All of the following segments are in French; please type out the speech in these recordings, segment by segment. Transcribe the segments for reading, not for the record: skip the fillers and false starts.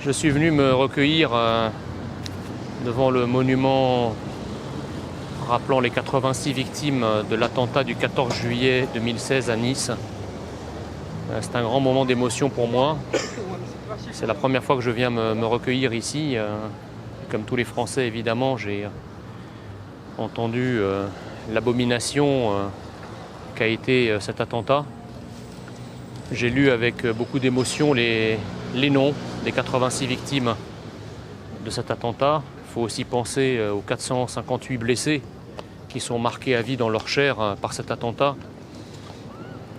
Je suis venu me recueillir devant le monument rappelant les 86 victimes de l'attentat du 14 juillet 2016 à Nice. C'est un grand moment d'émotion pour moi. C'est la première fois que je viens me recueillir ici. Comme tous les Français, évidemment, j'ai entendu l'abomination qu'a été cet attentat. J'ai lu avec beaucoup d'émotion les noms des 86 victimes de cet attentat. Il faut aussi penser aux 458 blessés qui sont marqués à vie dans leur chair par cet attentat.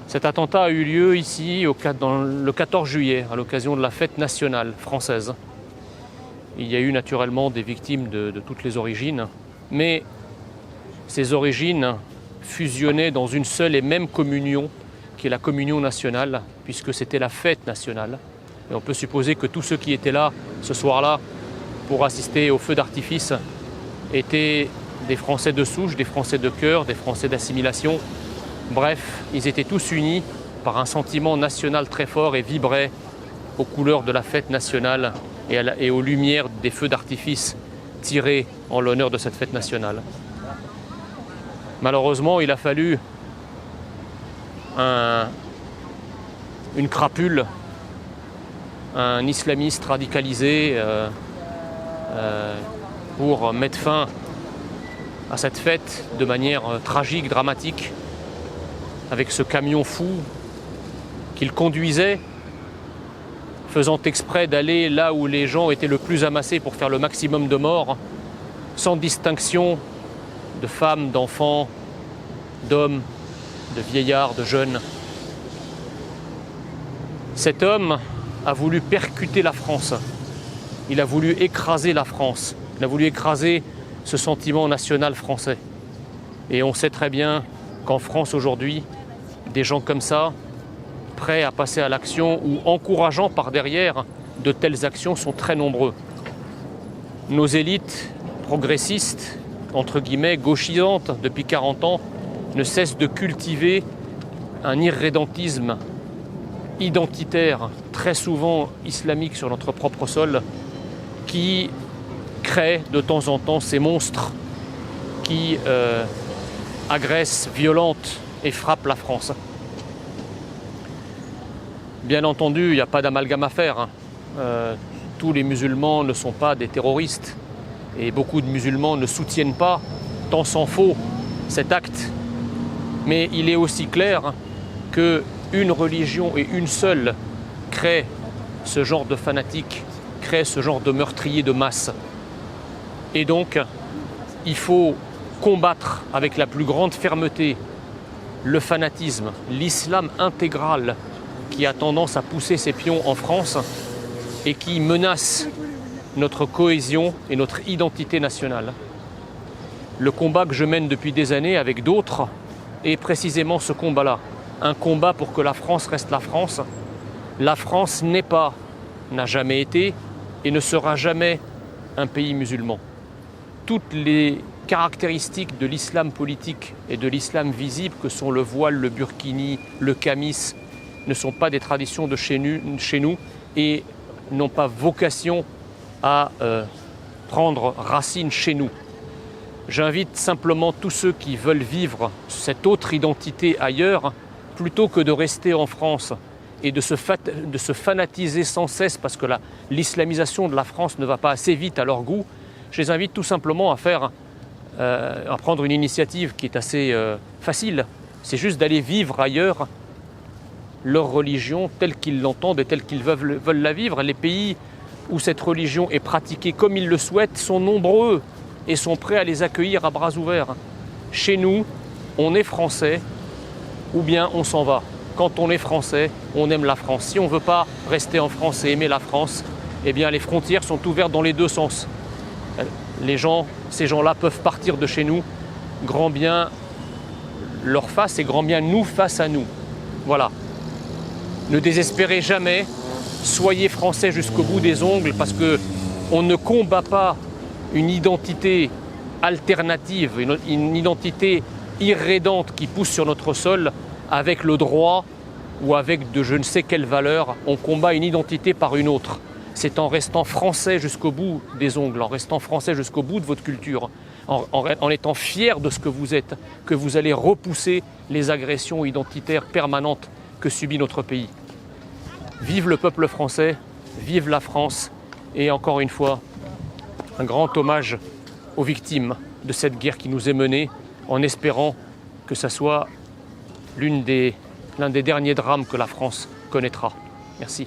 Cet attentat a eu lieu ici le 14 juillet, à l'occasion de la fête nationale française. Il y a eu naturellement des victimes de toutes les origines, mais ces origines fusionnaient dans une seule et même communion, qui est la communion nationale, puisque c'était la fête nationale. Et on peut supposer que tous ceux qui étaient là, ce soir-là, pour assister au feu d'artifice, étaient des Français de souche, des Français de cœur, des Français d'assimilation. Bref, ils étaient tous unis par un sentiment national très fort et vibraient aux couleurs de la fête nationale et aux lumières des feux d'artifice tirés en l'honneur de cette fête nationale. Malheureusement, il a fallu une crapule, un islamiste radicalisé pour mettre fin à cette fête de manière tragique, dramatique, avec ce camion fou qu'il conduisait, faisant exprès d'aller là où les gens étaient le plus amassés pour faire le maximum de morts, sans distinction de femmes, d'enfants, d'hommes, de vieillards, de jeunes. Cet homme a voulu percuter la France. Il a voulu écraser la France. Il a voulu écraser ce sentiment national français. Et on sait très bien qu'en France aujourd'hui, des gens comme ça, prêts à passer à l'action ou encourageant par derrière de telles actions, sont très nombreux. Nos élites progressistes, entre guillemets, gauchisantes depuis 40 ans, ne cessent de cultiver un irrédentisme identitaire, très souvent islamique sur notre propre sol, qui crée de temps en temps ces monstres qui agressent, violentent et frappent la France. Bien entendu, il n'y a pas d'amalgame à faire. Tous les musulmans ne sont pas des terroristes et beaucoup de musulmans ne soutiennent pas, tant s'en faut, cet acte. Mais il est aussi clair qu'une religion et une seule crée ce genre de fanatiques, crée ce genre de meurtriers de masse. Et donc, il faut combattre avec la plus grande fermeté le fanatisme, l'islam intégral qui a tendance à pousser ses pions en France et qui menace notre cohésion et notre identité nationale. Le combat que je mène depuis des années avec d'autres est précisément ce combat-là. Un combat pour que la France reste la France. La France n'est pas, n'a jamais été et ne sera jamais un pays musulman. Toutes les caractéristiques de l'islam politique et de l'islam visible, que sont le voile, le burkini, le kamis, ne sont pas des traditions de chez nous et n'ont pas vocation à prendre racine chez nous. J'invite simplement tous ceux qui veulent vivre cette autre identité ailleurs, plutôt que de rester en France et de se fanatiser sans cesse parce que l'islamisation de la France ne va pas assez vite à leur goût. Je les invite tout simplement à prendre une initiative qui est assez facile. C'est juste d'aller vivre ailleurs leur religion telle qu'ils l'entendent et telle qu'ils veulent la vivre. Les pays où cette religion est pratiquée comme ils le souhaitent sont nombreux et sont prêts à les accueillir à bras ouverts. Chez nous, on est français ou bien on s'en va. Quand on est français, on aime la France. Si on ne veut pas rester en France et aimer la France, eh bien les frontières sont ouvertes dans les deux sens. Ces gens-là peuvent partir de chez nous, grand bien leur face et grand bien nous face à nous. Voilà. Ne désespérez jamais, soyez français jusqu'au bout des ongles parce qu'on ne combat pas une identité alternative, une identité irrédente qui pousse sur notre sol avec le droit ou avec de je ne sais quelle valeur. On combat une identité par une autre. c'est en restant français jusqu'au bout des ongles, en restant français jusqu'au bout de votre culture, en étant fier de ce que vous êtes, que vous allez repousser les agressions identitaires permanentes que subit notre pays. Vive le peuple français, vive la France, et encore une fois, un grand hommage aux victimes de cette guerre qui nous est menée, en espérant que ça soit l'un des derniers drames que la France connaîtra. Merci.